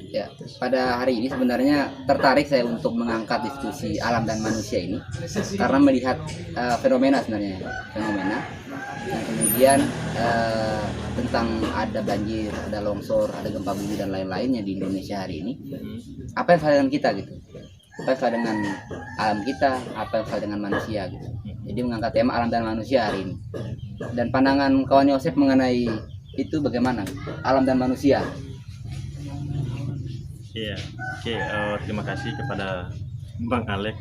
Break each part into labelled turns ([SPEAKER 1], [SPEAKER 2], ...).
[SPEAKER 1] Ya, pada hari ini sebenarnya tertarik saya untuk mengangkat diskusi alam dan manusia ini karena melihat fenomena sebenarnya, fenomena dan kemudian tentang ada banjir, ada longsor, ada gempa bumi dan lain-lainnya di Indonesia hari ini. Apa yang salah dengan kita gitu? Apa yang salah dengan alam kita? Apa yang salah dengan manusia gitu? Jadi mengangkat tema alam dan manusia hari ini. Dan pandangan kawan Yosef mengenai itu bagaimana? Alam dan manusia.
[SPEAKER 2] Iya, oke. Terima kasih kepada Bang Alex.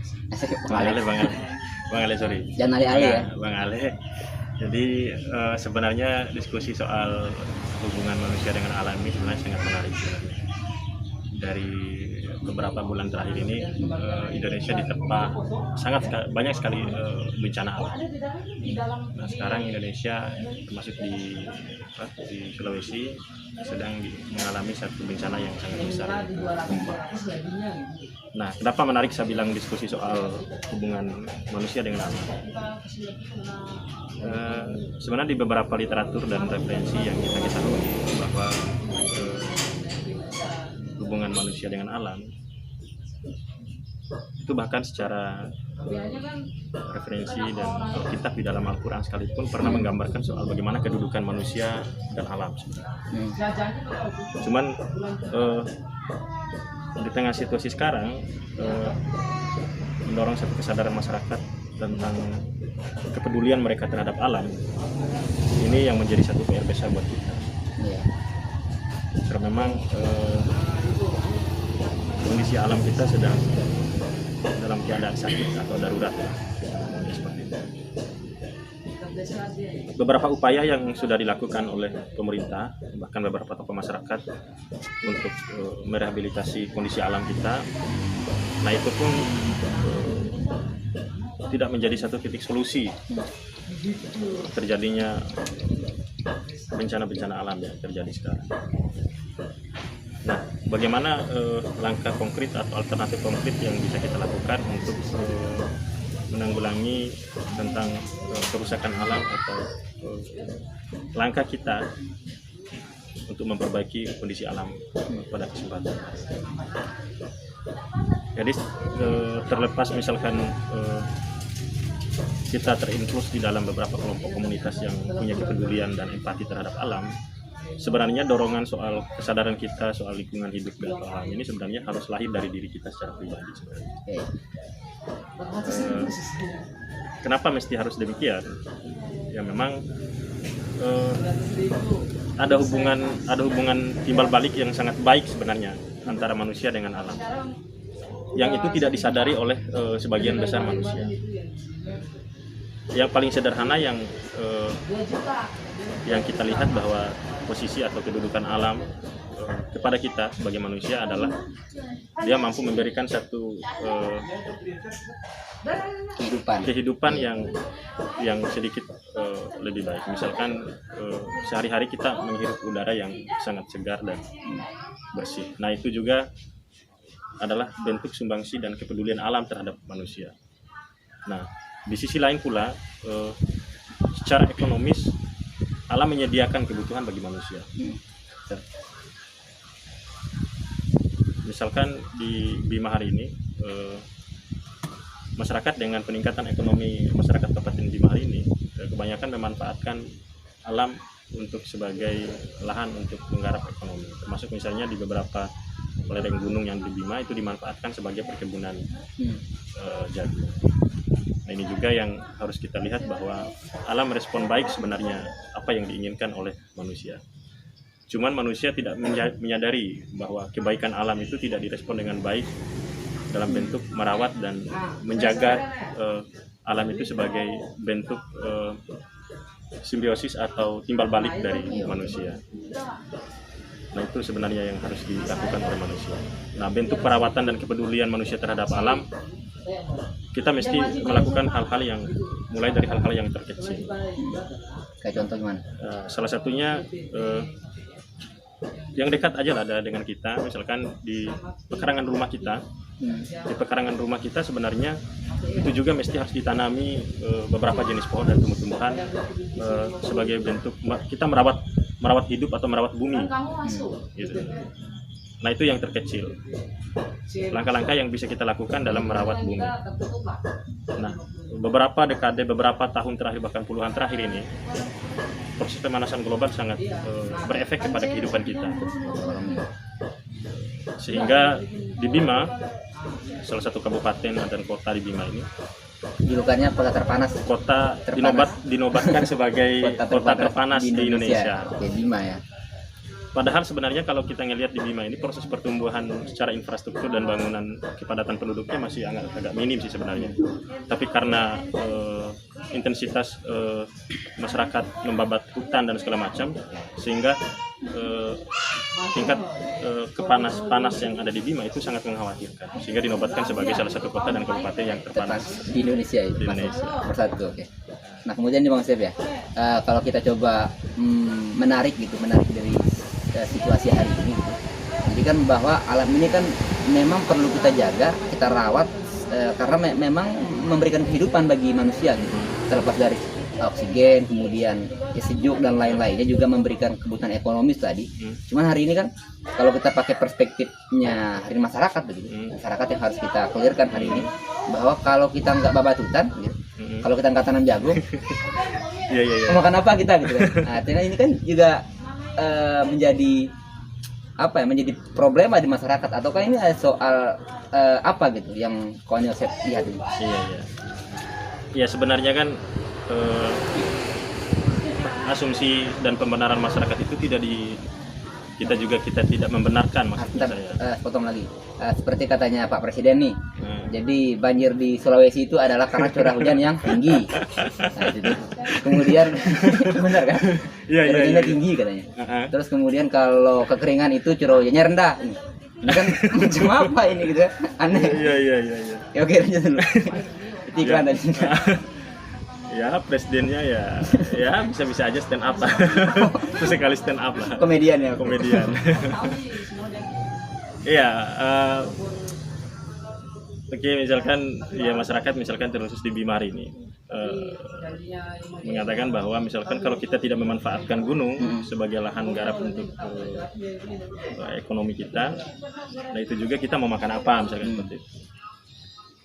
[SPEAKER 1] Bang Alex.
[SPEAKER 2] Bang Ale, sorry.
[SPEAKER 1] Jangan ale-ale ya.
[SPEAKER 2] Bang Ale. Jadi sebenarnya diskusi soal hubungan manusia dengan alam ini sebenarnya sangat menarik sebenarnya. Dari beberapa bulan terakhir ini Indonesia diterpa banyak sekali bencana alam. Nah, sekarang Indonesia termasuk di Sulawesi sedang mengalami satu bencana yang sangat besar, gempa. Nah, kenapa menarik saya bilang diskusi soal hubungan manusia dengan alam? Sebenarnya di beberapa literatur dan referensi yang kita ketahui bahwa hubungan manusia dengan alam itu bahkan secara referensi dan Alkitab di dalam Al-Quran sekalipun pernah menggambarkan soal bagaimana kedudukan manusia dan alam sebenarnya. Cuman di tengah situasi sekarang mendorong satu kesadaran masyarakat tentang kepedulian mereka terhadap alam ini yang menjadi satu PR besar buat kita. Karena memang kondisi alam kita sedang dalam keadaan sakit atau darurat seperti itu. Beberapa upaya yang sudah dilakukan oleh pemerintah bahkan beberapa tokoh masyarakat untuk merehabilitasi kondisi alam kita, nah itu pun tidak menjadi satu titik solusi terjadinya bencana-bencana alam yang terjadi sekarang. Nah, bagaimana langkah konkret atau alternatif konkret yang bisa kita lakukan untuk menanggulangi tentang kerusakan alam atau langkah kita untuk memperbaiki kondisi alam pada kesempatan. Jadi terlepas misalkan kita terinfus di dalam beberapa kelompok komunitas yang punya kepedulian dan empati terhadap alam, sebenarnya dorongan soal kesadaran kita soal lingkungan hidup dan alam ini sebenarnya harus lahir dari diri kita secara pribadi sebenarnya. Kenapa mesti harus demikian? Ya memang ada hubungan timbal balik yang sangat baik sebenarnya antara manusia dengan alam. Yang itu tidak disadari oleh sebagian besar manusia. Yang paling sederhana yang kita lihat bahwa posisi atau kedudukan alam kepada kita sebagai manusia adalah dia mampu memberikan satu kehidupan yang sedikit lebih baik. Misalkan sehari-hari kita menghirup udara yang sangat segar dan bersih. Nah, itu juga adalah bentuk sumbangsi dan kepedulian alam terhadap manusia. Nah, di sisi lain pula secara ekonomis alam menyediakan kebutuhan bagi manusia. Misalkan di Bima hari ini masyarakat dengan peningkatan ekonomi masyarakat Kabupaten Bima hari ini kebanyakan memanfaatkan alam untuk sebagai lahan untuk menggarap ekonomi. Termasuk misalnya di beberapa lereng gunung yang di Bima itu dimanfaatkan sebagai perkebunan jagung. Nah, ini juga yang harus kita lihat bahwa alam merespon baik sebenarnya apa yang diinginkan oleh manusia. Cuman manusia tidak menyadari bahwa kebaikan alam itu tidak direspon dengan baik dalam bentuk merawat dan menjaga alam itu sebagai bentuk simbiosis atau timbal balik dari manusia. Nah, itu sebenarnya yang harus dilakukan oleh manusia. Nah, bentuk perawatan dan kepedulian manusia terhadap alam, kita mesti melakukan hal-hal yang mulai dari hal-hal yang terkecil.
[SPEAKER 1] Kayak contoh gimana?
[SPEAKER 2] Salah satunya yang dekat aja lah dengan kita, misalkan di pekarangan rumah kita. Di pekarangan rumah kita sebenarnya itu juga mesti harus ditanami beberapa jenis pohon dan tumbuh-tumbuhan sebagai bentuk kita merawat hidup atau merawat bumi. Gitu. Nah, itu yang terkecil. Langkah-langkah yang bisa kita lakukan dalam merawat bumi. Nah, beberapa dekade, beberapa tahun terakhir, bahkan puluhan terakhir ini, proses pemanasan global sangat berefek kepada kehidupan kita. Sehingga di Bima, salah satu kabupaten dan kota di Bima ini,
[SPEAKER 1] julukannya kota terpanas.
[SPEAKER 2] kota
[SPEAKER 1] Terpanas.
[SPEAKER 2] dinobatkan sebagai kota terpanas di Indonesia.
[SPEAKER 1] Oke, Bima ya.
[SPEAKER 2] Padahal sebenarnya kalau kita ngelihat di Bima ini, proses pertumbuhan secara infrastruktur dan bangunan kepadatan penduduknya masih agak minim sih sebenarnya. Tapi karena intensitas masyarakat membabat hutan dan segala macam, sehingga tingkat panas yang ada di Bima itu sangat mengkhawatirkan, sehingga dinobatkan sebagai salah satu kota dan kabupaten yang terpanas
[SPEAKER 1] Di Indonesia itu.
[SPEAKER 2] di Indonesia.
[SPEAKER 1] Nomor satu, oke. Nah, kemudian nih Bang Sep ya, kalau kita coba menarik dari situasi hari ini gitu. Jadi kan bahwa alam ini kan memang perlu kita jaga, kita rawat, karena memang memberikan kehidupan bagi manusia gitu. Terlepas dari oksigen, kemudian ya sejuk dan lain-lainnya, juga memberikan kebutuhan ekonomis tadi. Cuman hari ini kan kalau kita pakai perspektifnya hari masyarakat begitu, masyarakat yang harus kita clearkan hari ini, bahwa kalau kita nggak babat hutan gitu, kalau kita nggak tanam jagung, mau makan apa kita gitu kan. Nah, artinya ini kan juga menjadi apa ya, menjadi problema di masyarakat, ataukah ini soal apa gitu yang konyol saya lihat ini?
[SPEAKER 2] Iya, sebenarnya kan asumsi dan pembenaran masyarakat itu kita tidak membenarkan, maksudnya saya.
[SPEAKER 1] Potong lagi. Seperti katanya Pak Presiden nih. Jadi banjir di Sulawesi itu adalah karena curah hujan yang tinggi. Nah, gitu. Kemudian benar kan? Curah hujannya tinggi katanya. Terus kemudian kalau kekeringan itu curah hujannya rendah. Ini kan macam apa ini gitu ya? Aneh.
[SPEAKER 2] Iya.
[SPEAKER 1] Ya, oke, lanjut dulu. Itu iklan tadi.
[SPEAKER 2] Ya, presidennya ya bisa-bisa aja stand up lah. Sekali stand up lah.
[SPEAKER 1] Komedian ya.
[SPEAKER 2] Komedian. Iya. Oke, misalkan ya masyarakat terkhusus di Bima hari ini mengatakan bahwa misalkan kalau kita tidak memanfaatkan gunung sebagai lahan garap untuk ekonomi kita, nah itu juga kita mau makan apa misalkan seperti itu.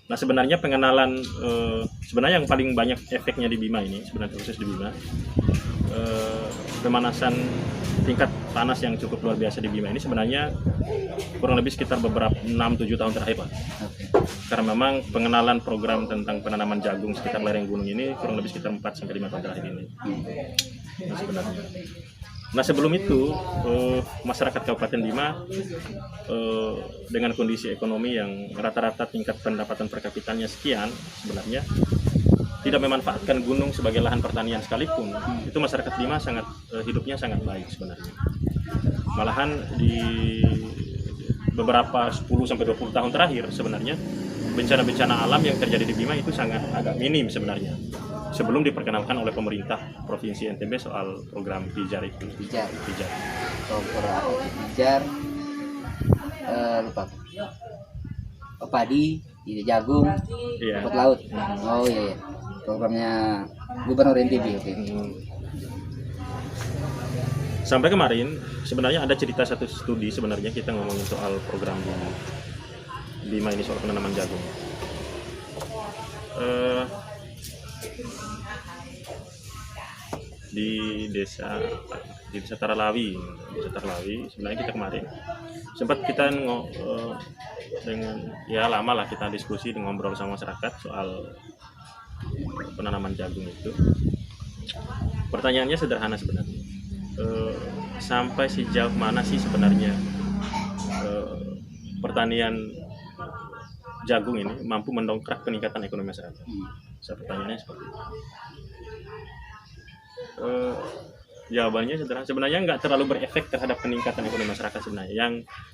[SPEAKER 2] Nah, sebenarnya pengenalan sebenarnya yang paling banyak efeknya di Bima ini, sebenarnya khusus di Bima, pemanasan tingkat panas yang cukup luar biasa di Bima ini sebenarnya kurang lebih sekitar beberapa 6-7 tahun terakhir, Pak. Karena memang pengenalan program tentang penanaman jagung sekitar lereng gunung ini kurang lebih sekitar 4-5 tahun terakhir ini. Nah, sebenarnya. Nah, sebelum itu masyarakat Kabupaten Bima dengan kondisi ekonomi yang rata-rata tingkat pendapatan per kapitanya sekian, sebenarnya tidak memanfaatkan gunung sebagai lahan pertanian sekalipun, itu masyarakat Bima hidupnya sangat baik sebenarnya. Malahan di beberapa 10-20 tahun terakhir sebenarnya bencana-bencana alam yang terjadi di Bima itu sangat agak minim sebenarnya. Sebelum diperkenalkan oleh pemerintah Provinsi NTB soal program Pijar itu.
[SPEAKER 1] Pijar. Program Pijar. Lupa. Padi, jagung, rumput laut. Oh iya. Programnya Gubernur NTB. Oke.
[SPEAKER 2] Sampai kemarin sebenarnya ada cerita satu studi, sebenarnya kita ngomongin soal program Bima ini soal penanaman jagung. Di desa Taralawi sebenarnya kita kemarin sempat kita dengan lama lah kita diskusi dan ngobrol sama masyarakat soal penanaman jagung itu. Pertanyaannya sederhana sebenarnya, sampai sejauh mana sih sebenarnya pertanian jagung ini mampu mendongkrak peningkatan ekonomi masyarakat? Pertanyaannya seperti itu. Jawabannya sederhana, sebenarnya nggak terlalu berefek terhadap peningkatan ekonomi masyarakat sebenarnya, yang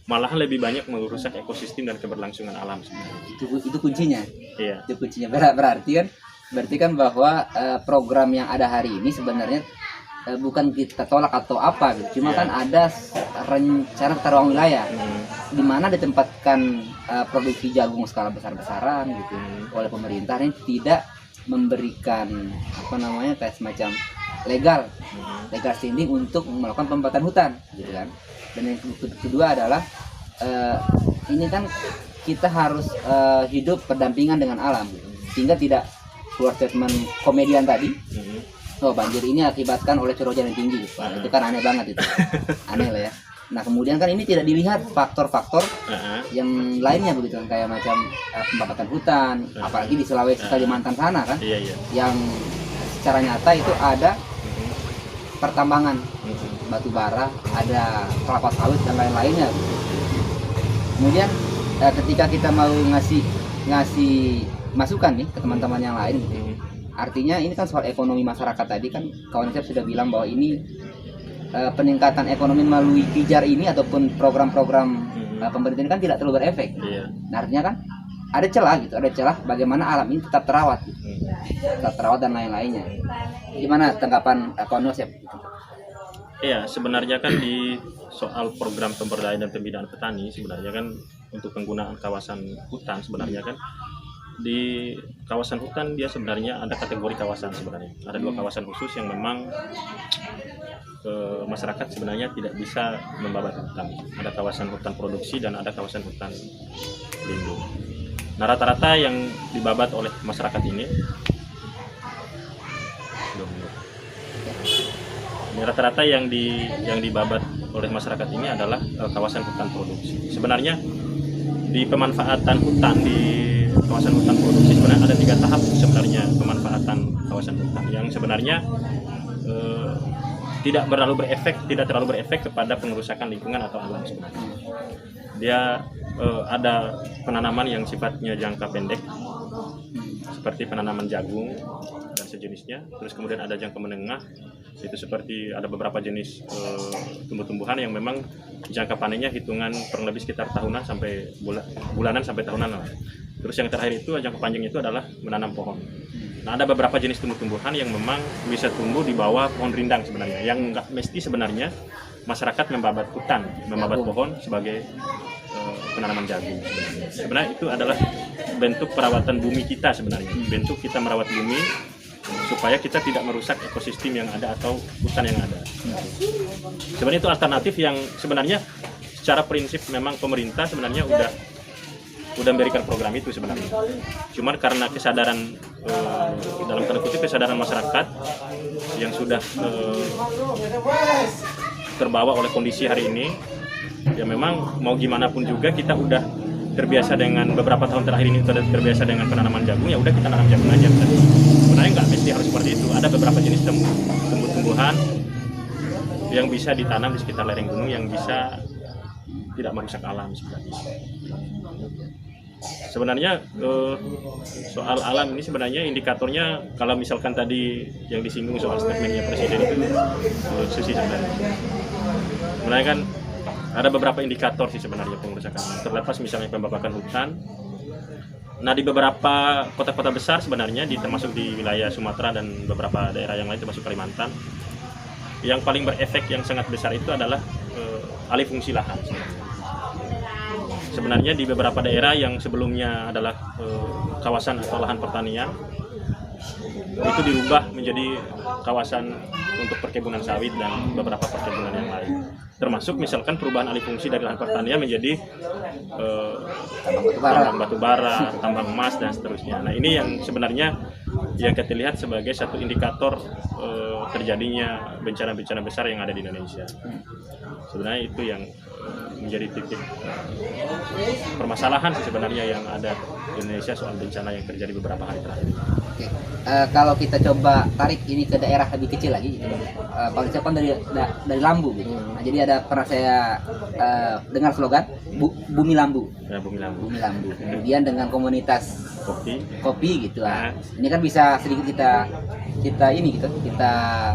[SPEAKER 2] malahan lebih banyak merusak ekosistem dan keberlangsungan alam sebenarnya.
[SPEAKER 1] Itu kuncinya.
[SPEAKER 2] Iya.
[SPEAKER 1] Itu kuncinya. Berarti kan bahwa program yang ada hari ini sebenarnya bukan kita tolak atau apa gitu. Cuma kan ada rencana tata ruang wilayah di mana ditempatkan produksi jagung skala besar-besaran gitu oleh pemerintah, ini tidak memberikan kayak semacam legal standing untuk melakukan pembakaran hutan gitu kan. Dan yang kedua adalah ini kan kita harus hidup berdampingan dengan alam, sehingga tidak keluar statement komedian tadi, oh banjir ini akibatkan oleh curah hujan yang tinggi. Wah, itu kan aneh banget itu. Aneh lah ya. Nah kemudian kan ini tidak dilihat faktor-faktor yang lainnya begitu kan, kayak macam pembakaran hutan, apalagi di Sulawesi, Kalimantan sana kan, yang secara nyata itu ada pertambangan batu bara, ada kelapa sawit dan lain-lainnya. Kemudian ketika kita mau ngasih masukan nih ke teman-teman yang lain gitu. Artinya ini kan soal ekonomi masyarakat tadi kan, kawan saya sudah bilang bahwa ini peningkatan ekonomi melalui pijar ini ataupun program-program pemerintah ini kan tidak terlalu berefek. Nah, artinya kan ada celah bagaimana alam ini tetap terawat gitu. Tetap terawat dan lain-lainnya. Gimana tanggapan kawan Yosep?
[SPEAKER 2] Iya, sebenarnya kan di soal program pemberdayaan dan pembinaan petani, sebenarnya kan untuk penggunaan kawasan hutan, sebenarnya kan di kawasan hutan dia sebenarnya ada kategori kawasan sebenarnya. Ada 2 kawasan khusus yang memang masyarakat sebenarnya tidak bisa membabat hutan. Ada kawasan hutan produksi dan ada kawasan hutan lindung. Nah, rata-rata yang dibabat oleh masyarakat ini, rata-rata yang dibabat oleh masyarakat ini adalah kawasan hutan produksi. Sebenarnya di pemanfaatan hutan di kawasan hutan produksi sebenarnya ada 3 tahap sebenarnya pemanfaatan kawasan hutan yang sebenarnya tidak terlalu berefek kepada pengerusakan lingkungan atau alam sebenarnya. Dia ada penanaman yang sifatnya jangka pendek seperti penanaman jagung dan sejenisnya. Terus kemudian ada jangka menengah, itu seperti ada beberapa jenis tumbuh-tumbuhan yang memang jangka panennya hitungan kurang lebih sekitar tahunan sampai bulanan sampai tahunan lah. Terus yang terakhir itu jangka panjang itu adalah menanam pohon. Nah, ada beberapa jenis tumbuh-tumbuhan yang memang bisa tumbuh di bawah pohon rindang sebenarnya, yang nggak mesti sebenarnya masyarakat membabat hutan, membabat pohon sebagai penanaman jagung. Sebenarnya itu adalah bentuk perawatan bumi kita sebenarnya, bentuk kita merawat bumi supaya kita tidak merusak ekosistem yang ada atau hutan yang ada. Sebenarnya itu alternatif yang sebenarnya secara prinsip memang pemerintah sebenarnya udah memberikan program itu sebenarnya. Cuman karena kesadaran dalam tanda kutip kesadaran masyarakat yang sudah terbawa oleh kondisi hari ini, ya memang mau gimana pun juga kita udah terbiasa dengan beberapa tahun terakhir ini sudah terbiasa dengan penanaman jagung, ya udah kita tanam jagung aja. Sebenarnya nggak mesti harus seperti itu. Ada beberapa jenis tumbuh-tumbuhan yang bisa ditanam di sekitar lereng gunung yang bisa tidak merusak alam sebenarnya. Sebenarnya soal alam ini sebenarnya indikatornya kalau misalkan tadi yang disinggung soal statementnya presiden itu sisi sebenarnya. Sebenarnya kan ada beberapa indikator sih sebenarnya pengerusakan alam. Terlepas misalnya pembakaran hutan. Nah, di beberapa kota-kota besar sebenarnya termasuk di wilayah Sumatera dan beberapa daerah yang lain termasuk Kalimantan, yang paling berefek yang sangat besar itu adalah alih fungsi lahan sebenarnya. Sebenarnya di beberapa daerah yang sebelumnya adalah kawasan atau lahan pertanian itu dirubah menjadi kawasan untuk perkebunan sawit dan beberapa perkebunan yang lain. Termasuk misalkan perubahan alih fungsi dari lahan pertanian menjadi tambang batu bara, tambang emas dan seterusnya. Nah, ini yang sebenarnya yang kita lihat sebagai satu indikator terjadinya bencana-bencana besar yang ada di Indonesia. Sebenarnya itu yang menjadi titik permasalahan sih sebenarnya yang ada di Indonesia soal bencana yang terjadi beberapa hari terakhir.
[SPEAKER 1] Oke. Kalau kita coba tarik ini ke daerah lebih kecil lagi, gitu. Paling cepat dari Lambu, gitu. Nah, jadi ada pernah saya dengar slogan Bumi Lambu.
[SPEAKER 2] Ya, Bumi Lambu.
[SPEAKER 1] Bumi Lambu. Kemudian dengan komunitas kopi gitu lah. Ini kan bisa sedikit kita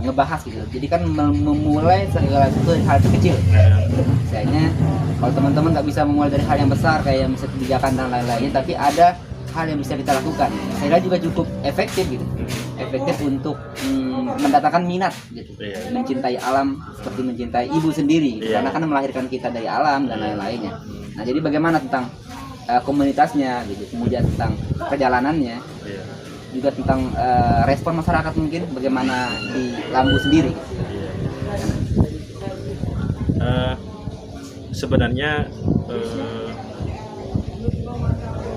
[SPEAKER 1] ngebahas gitu. Jadi kan memulai segala sesuatu dari hal kecil. Misalnya kalau teman-teman nggak bisa memulai dari hal yang besar kayak misalnya kebijakan dan lain-lainnya, tapi ada hal yang bisa kita lakukan. Saya kira juga cukup efektif gitu. Efektif untuk mendatangkan minat gitu. Mencintai alam seperti mencintai ibu sendiri gitu. Karena kan melahirkan kita dari alam dan lain-lainnya. Nah, jadi bagaimana tentang komunitasnya gitu, kemudian tentang perjalanannya, juga tentang respon masyarakat mungkin bagaimana di Lambu sendiri gitu.
[SPEAKER 2] sebenarnya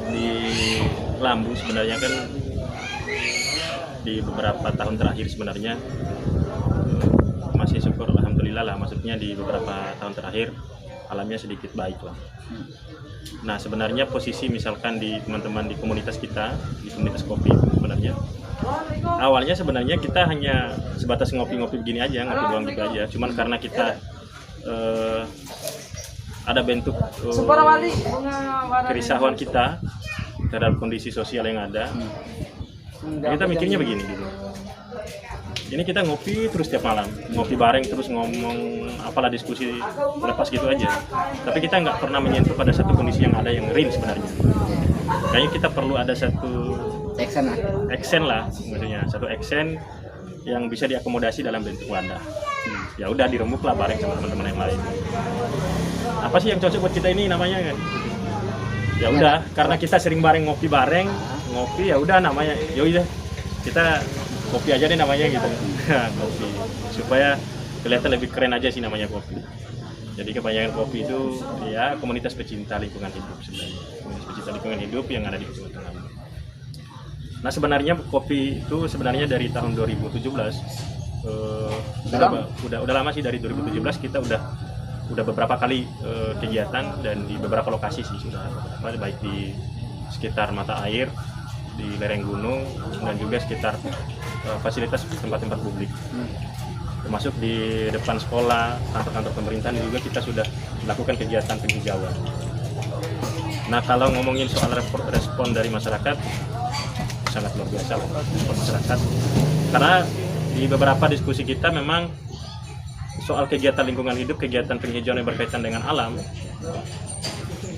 [SPEAKER 2] di Lambu sebenarnya kan di beberapa tahun terakhir sebenarnya masih syukur alhamdulillah lah, maksudnya di beberapa tahun terakhir alamnya sedikit baik lah. Nah sebenarnya posisi misalkan di teman-teman di komunitas kita, di komunitas kopi sebenarnya awalnya sebenarnya kita hanya sebatas ngopi-ngopi begini aja, ngopi doang gitu aja, cuman karena kita ada bentuk kerisauan kita terhadap kondisi sosial yang ada. Kita mikirnya begini gitu. Ini kita ngopi terus tiap malam, ngopi bareng terus ngomong apalah diskusi lepas gitu aja. Tapi kita nggak pernah menyentuh pada satu kondisi yang ada yang real sebenarnya. Kayaknya kita perlu ada satu action lah, maksudnya satu action yang bisa diakomodasi dalam bentuk wadah. Ya udah dirembuk lah bareng sama teman-teman yang lain. Apa sih yang cocok buat kita ini namanya kan? Ya udah, karena kita sering bareng ngopi ngopi ya udah namanya, ya udah kita kopi aja deh namanya gitu. Kopi supaya kelihatan lebih keren aja sih namanya kopi. Jadi kebanyakan kopi itu ya komunitas pecinta lingkungan hidup sebenarnya, komunitas pecinta lingkungan hidup yang ada di Kecamatan Lambu. Nah sebenarnya kopi itu sebenarnya dari tahun 2017 udah lama sih, dari 2017 kita udah beberapa kali kegiatan dan di beberapa lokasi sih sudah beberapa, baik di sekitar mata air, di lereng gunung, dan juga sekitar fasilitas tempat-tempat publik, termasuk di depan sekolah, kantor-kantor pemerintahan juga kita sudah melakukan kegiatan penghijauan. Nah kalau ngomongin soal respon dari masyarakat sangat luar biasa respon masyarakat, karena di beberapa diskusi kita memang soal kegiatan lingkungan hidup, kegiatan penghijauan yang berkaitan dengan alam,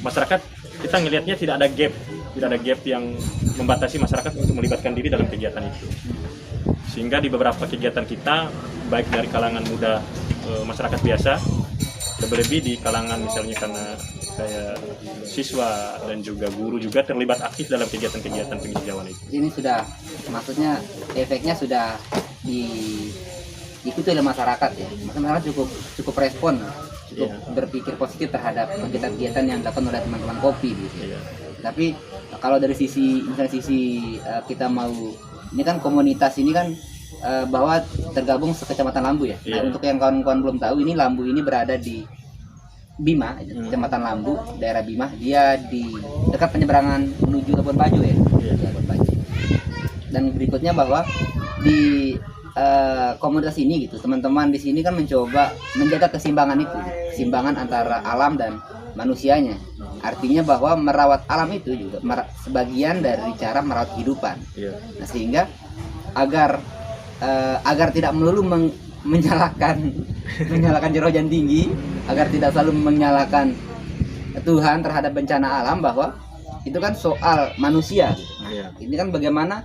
[SPEAKER 2] masyarakat kita ngelihatnya tidak ada gap yang membatasi masyarakat untuk melibatkan diri dalam kegiatan itu. Sehingga di beberapa kegiatan kita, baik dari kalangan muda masyarakat biasa, lebih-lebih di kalangan misalnya karena kayak siswa dan juga guru juga terlibat aktif dalam kegiatan-kegiatan penghijauan itu.
[SPEAKER 1] Ini sudah, maksudnya efeknya sudah diikuti oleh masyarakat ya. Masyarakat cukup respon, cukup berpikir positif terhadap kegiatan-kegiatan yang dilakukan oleh teman-teman kopi gitu. Tapi kalau dari sisi kita mau, ini kan komunitas ini kan bahwa tergabung sekecamatan Lambu ya. Nah, untuk yang kawan-kawan belum tahu, ini Lambu ini berada di Bima, Kecamatan Lambu, daerah Bima. Dia di dekat penyeberangan menuju Labuan Bajo ya. Labuan Bajo. Dan berikutnya bahwa di komunitas ini gitu, teman-teman di sini kan mencoba menjaga keseimbangan itu, keseimbangan antara alam dan manusianya. Artinya bahwa merawat alam itu juga sebagian dari cara merawat kehidupan. Nah, sehingga agar tidak melulu menyalahkan jerojan tinggi, agar tidak selalu menyalahkan Tuhan terhadap bencana alam, bahwa itu kan soal manusia. Ini kan bagaimana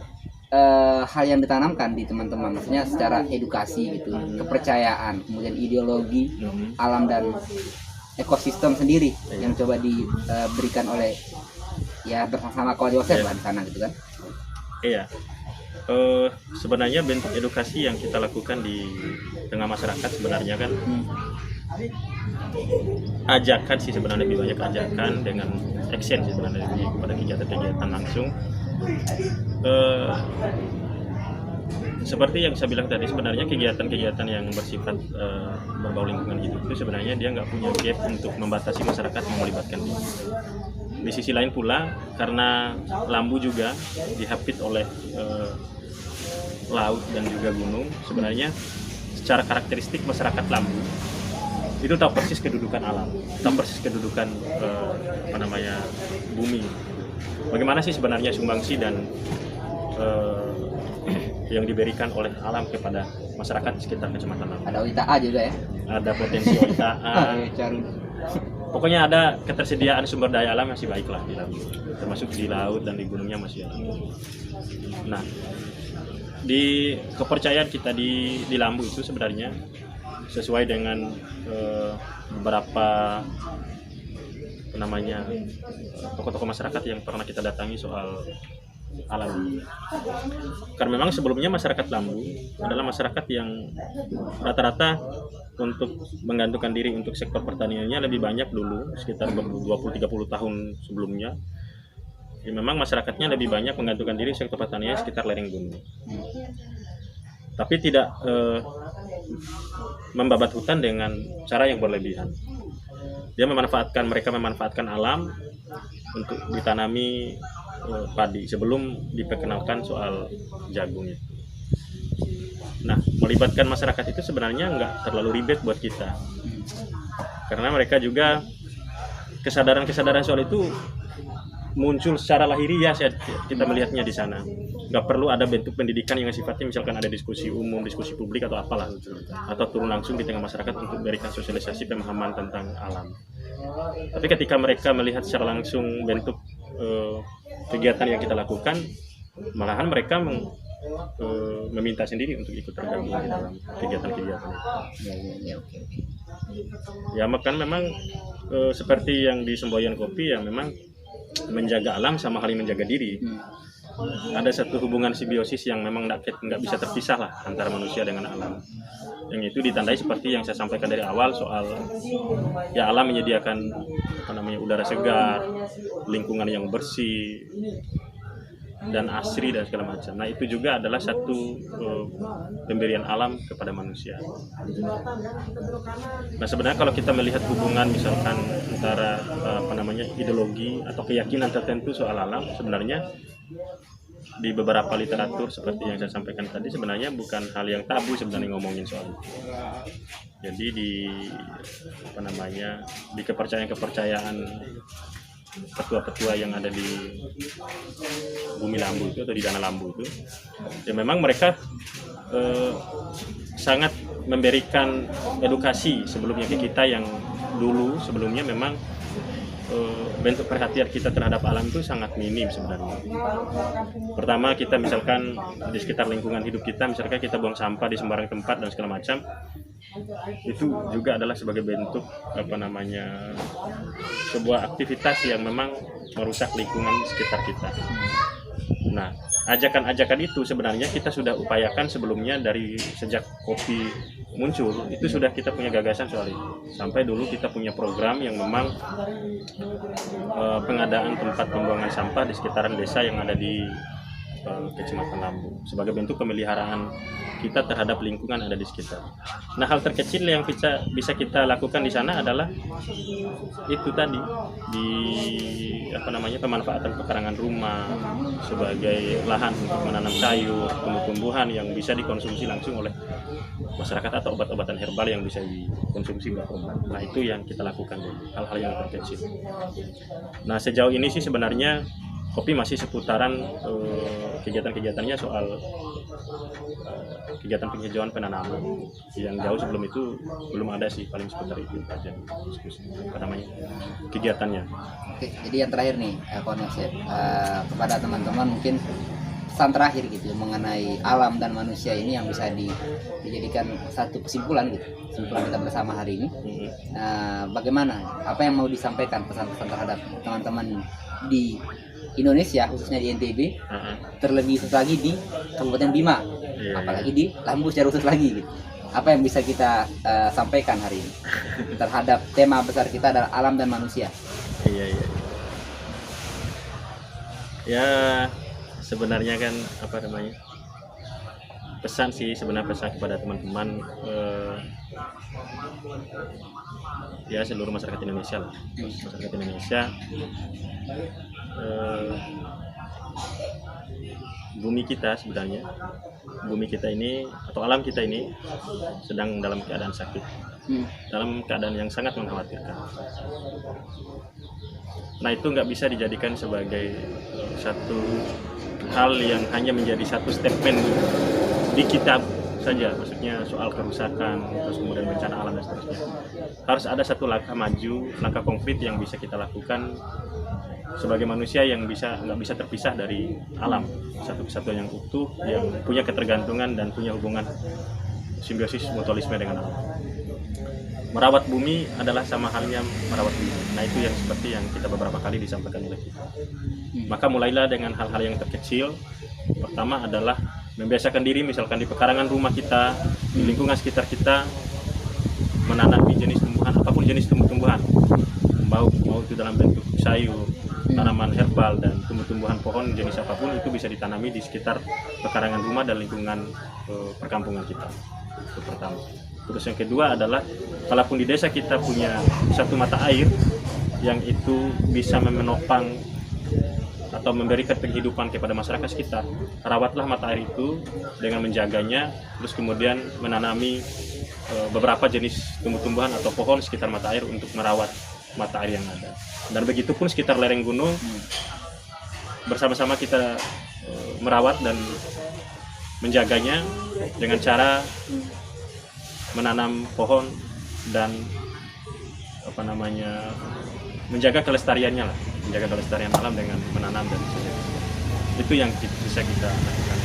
[SPEAKER 1] hal yang ditanamkan di teman-teman, maksudnya secara edukasi gitu, kepercayaan, kemudian ideologi alam dan ekosistem sendiri yang coba diberikan oleh ya bersama kawan Yosef lah di sana gitu kan.
[SPEAKER 2] Iya. Sebenarnya bentuk edukasi yang kita lakukan di tengah masyarakat sebenarnya kan ajakan sih, sebenarnya lebih banyak ajakan dengan action sih sebenarnya pada kegiatan-kegiatan langsung. Seperti yang saya bilang tadi, sebenarnya kegiatan-kegiatan yang bersifat berbau lingkungan hidup itu sebenarnya dia nggak punya gap untuk membatasi masyarakat melibatkan diri. Di sisi lain pula, karena Lambu juga dihapit oleh laut dan juga gunung, sebenarnya secara karakteristik masyarakat Lambu itu tahu persis kedudukan alam, tahu persis kedudukan bumi. Bagaimana sih sebenarnya sumbangsi dan yang diberikan oleh alam kepada masyarakat di sekitar Kecamatan Lambu.
[SPEAKER 1] Ada OITA juga ya? Ada
[SPEAKER 2] potensi OITA. Pokoknya ada ketersediaan sumber daya alam masih baik lah di Lambu, termasuk di laut dan di gunungnya masih ada. Nah, di kepercayaan kita di Lambu itu sebenarnya sesuai dengan beberapa tokoh-tokoh masyarakat yang pernah kita datangi soal alam. Karena memang sebelumnya masyarakat Lambu adalah masyarakat yang rata-rata untuk menggantungkan diri untuk sektor pertaniannya lebih banyak dulu, sekitar 20-30 tahun sebelumnya. Ya, memang masyarakatnya lebih banyak menggantungkan diri sektor pertanian sekitar lereng gunung. Tapi tidak membabat hutan dengan cara yang berlebihan. Mereka memanfaatkan alam untuk ditanami padi sebelum diperkenalkan soal jagung itu. Nah, melibatkan masyarakat itu sebenarnya nggak terlalu ribet buat kita, karena mereka juga kesadaran soal itu muncul secara lahiriah. Kita melihatnya di sana, nggak perlu ada bentuk pendidikan yang sifatnya misalkan ada diskusi umum, diskusi publik atau apalah, atau turun langsung di tengah masyarakat untuk memberikan sosialisasi pemahaman tentang alam. Tapi ketika mereka melihat secara langsung bentuk kegiatan yang kita lakukan, malahan mereka meminta sendiri untuk ikut tergabung di dalam kegiatan-kegiatan itu.
[SPEAKER 1] Oke.
[SPEAKER 2] Ya, makan memang seperti yang di semboyan kopi, yang memang menjaga alam sama halnya menjaga diri. Ada satu hubungan simbiosis yang memang nggak bisa terpisah lah antara manusia dengan alam. Yang itu ditandai seperti yang saya sampaikan dari awal soal ya alam menyediakan udara segar, lingkungan yang bersih dan asri dan segala macam. Nah, itu juga adalah satu pemberian alam kepada manusia. Nah, sebenarnya kalau kita melihat hubungan misalkan antara ideologi atau keyakinan tertentu soal alam, sebenarnya di beberapa literatur seperti yang saya sampaikan tadi, sebenarnya bukan hal yang tabu sebenarnya ngomongin soal itu. Jadi di kepercayaan petua-petua yang ada di bumi Lambu itu atau di Danau Lambu itu, ya memang mereka sangat memberikan edukasi sebelumnya ke kita yang dulu sebelumnya memang bentuk perhatian kita terhadap alam itu sangat minim sebenarnya. Pertama, kita misalkan di sekitar lingkungan hidup kita, misalkan kita buang sampah di sembarang tempat dan segala macam, itu juga adalah sebagai bentuk sebuah aktivitas yang memang merusak lingkungan sekitar kita. Nah, ajakan-ajakan itu sebenarnya kita sudah upayakan sebelumnya dari sejak kopi muncul, itu sudah kita punya gagasan soal itu. Sampai dulu kita punya program yang memang pengadaan tempat pembuangan sampah di sekitaran desa yang ada di Kecamatan Lambu sebagai bentuk pemeliharaan kita terhadap lingkungan ada di sekitar. Nah, hal terkecil yang bisa kita lakukan di sana adalah itu tadi, pemanfaatan pekarangan rumah sebagai lahan untuk menanam sayur, tumbuh-tumbuhan yang bisa dikonsumsi langsung oleh masyarakat atau obat-obatan herbal yang bisa dikonsumsi buat obat. Nah, itu yang kita lakukan, hal-hal yang terkecil. Nah, sejauh ini sih sebenarnya kopi masih seputaran kegiatan-kegiatannya soal kegiatan penghijauan penanaman. Yang jauh sebelum itu belum ada sih, paling seputar itu aja diskusi kegiatannya.
[SPEAKER 1] Oke, jadi yang terakhir nih kawan Yosep, kepada teman-teman mungkin pesan terakhir gitu mengenai alam dan manusia ini yang bisa dijadikan satu kesimpulan kita bersama hari ini. Bagaimana, apa yang mau disampaikan pesan-pesan terhadap teman-teman di Indonesia, khususnya di NTB, terlebih khusus lagi di Kabupaten Bima, apalagi di Lambu secara khusus lagi gitu. Apa yang bisa kita sampaikan hari ini terhadap tema besar kita adalah alam dan manusia?
[SPEAKER 2] Ya, sebenarnya kan pesan kepada teman-teman ya seluruh masyarakat Indonesia lah. Masyarakat Indonesia, bumi kita ini atau alam kita ini sedang dalam keadaan sakit, dalam keadaan yang sangat mengkhawatirkan. Nah, itu nggak bisa dijadikan sebagai satu hal yang hanya menjadi satu statement di kitab saja, maksudnya soal kerusakan, terus kemudian bencana alam dan seterusnya. Harus ada satu langkah maju, langkah konkret yang bisa kita lakukan sebagai manusia yang nggak bisa terpisah dari alam, satu kesatuan yang utuh, yang punya ketergantungan dan punya hubungan simbiosis mutualisme dengan alam. Merawat bumi adalah sama halnya merawat bumi. Nah itu yang seperti yang kita beberapa kali disampaikan oleh kita. Maka mulailah dengan hal-hal yang terkecil. Pertama adalah membiasakan diri, misalkan di pekarangan rumah kita, di lingkungan sekitar kita, menanami jenis tumbuhan, apapun jenis tumbuh-tumbuhan, mau itu dalam bentuk sayur, tanaman herbal, dan tumbuh-tumbuhan pohon jenis apapun itu bisa ditanami di sekitar pekarangan rumah dan lingkungan perkampungan kita. Itu pertama. Terus yang kedua adalah, kalaupun di desa kita punya satu mata air yang itu bisa menopang atau memberikan penghidupan kepada masyarakat sekitar, rawatlah mata air itu dengan menjaganya, terus kemudian menanami beberapa jenis tumbuh-tumbuhan atau pohon sekitar mata air untuk merawat mata air yang ada. Dan begitu pun sekitar lereng gunung, bersama-sama kita merawat dan menjaganya dengan cara menanam pohon dan menjaga kelestariannya lah, menjaga kelestarian alam dengan menanam dan sebagainya. Itu yang bisa kita lakukan.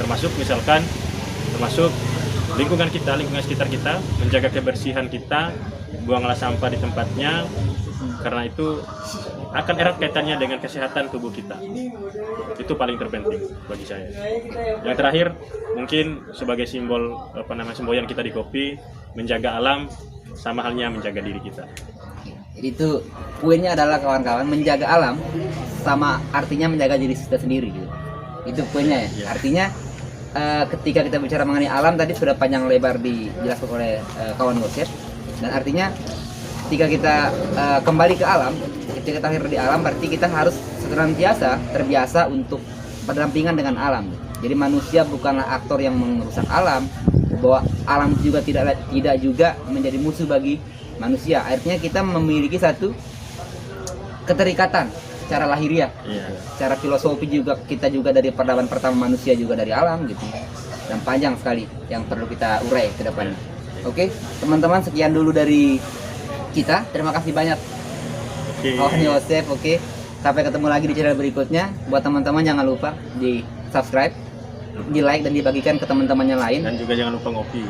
[SPEAKER 2] Termasuk lingkungan sekitar kita, menjaga kebersihan kita, buanglah sampah di tempatnya, karena itu akan erat kaitannya dengan kesehatan tubuh kita. Itu paling terpenting bagi saya. Yang terakhir, mungkin sebagai simbol semboyan kita di kopi, menjaga alam sama halnya menjaga diri kita.
[SPEAKER 1] Jadi itu poinnya adalah kawan-kawan, menjaga alam sama artinya menjaga diri kita sendiri gitu. Itu poinnya ya. Artinya ketika kita bicara mengenai alam tadi sudah panjang lebar dijelaskan oleh kawan Gosep, dan artinya ketika kita kembali ke alam, ketika kita lahir di alam, berarti kita harus senantiasa terbiasa untuk berdampingan dengan alam. Jadi manusia bukanlah aktor yang merusak alam, bahwa alam juga tidak juga menjadi musuh bagi manusia. Artinya kita memiliki satu keterikatan secara lahiriah, secara filosofi juga, kita juga dari peradaban pertama manusia juga dari alam gitu. Dan panjang sekali yang perlu kita urai ke depannya. Oke, teman-teman, sekian dulu dari kita. Terima kasih banyak kawan Yosef. Oke, sampai ketemu lagi di channel berikutnya. Buat teman-teman jangan lupa di subscribe, di like, dan dibagikan ke teman-temannya lain.
[SPEAKER 2] Dan juga jangan lupa ngopi.